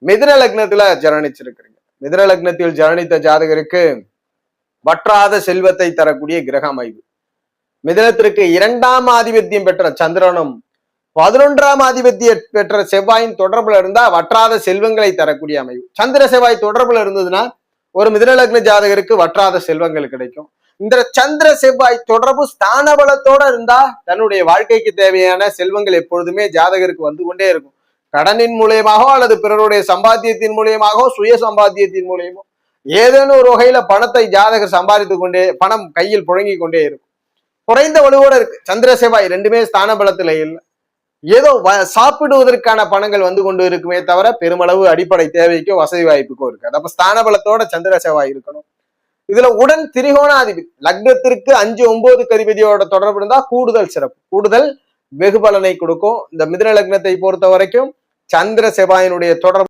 மிதுன லக்னத்துல ஜனனிச்சிருக்கிறீங்க. மிதுன லக்னத்தில் ஜனனித்த ஜாதகருக்கு வற்றாத செல்வத்தை தரக்கூடிய கிரக அமைப்பு. மிதுனத்திற்கு 2ஆம் ஆதிபத்தியம் பெற்ற சந்திரனும் 11ஆம் ஆதிபத்தியம் பெற்ற செவ்வாயின் தொடர்புல இருந்தா வற்றாத செல்வங்களை தரக்கூடிய அமைப்பு. சந்திர செவ்வாய் தொடர்புல இருந்ததுன்னா ஒரு மிதுன லக்ன ஜாதகருக்கு வற்றாத செல்வங்கள் கிடைக்கும். இந்த சந்திர செவ்வாய் தொடர்பு ஸ்தான பலத்தோட இருந்தா தன்னுடைய வாழ்க்கைக்கு தேவையான செல்வங்கள் எப்பொழுதுமே ஜாதகருக்கு வந்து கொண்டே இருக்கும். கடனின் மூலியமாகவோ அல்லது பிறருடைய சம்பாத்தியத்தின் மூலியமாகவோ சுய சம்பாத்தியத்தின் மூலியமோ ஏதேனும் ஒரு வகையில பணத்தை ஜாதகர் சம்பாதித்து கொண்டே பணம் கையில் புழங்கி கொண்டே இருக்கும். குறைந்த வலுவோட இருக்கு. சந்திர செவ்வாய் ரெண்டுமே ஸ்தான பலத்துல இல்லை. ஏதோ சாப்பிடுவதற்கான பணங்கள் வந்து கொண்டு இருக்குமே தவிர பெருமளவு அடிப்படை தேவைக்கோ வசதி வாய்ப்புக்கோ இருக்காது. அப்ப ஸ்தான பலத்தோட சந்திர செவ்வாய் இருக்கணும். இதுல உடன் திரிகோணாதிபதி லக்னத்திற்கு 5, 9 அதிபதியோட தொடர்பு இருந்தா கூடுதல் சிறப்பு, கூடுதல் வெகு பலனை கொடுக்கும். இந்த மிதுன லக்னத்தை பொறுத்த வரைக்கும் சந்திர செவ்வாயினுடைய தொடர்பு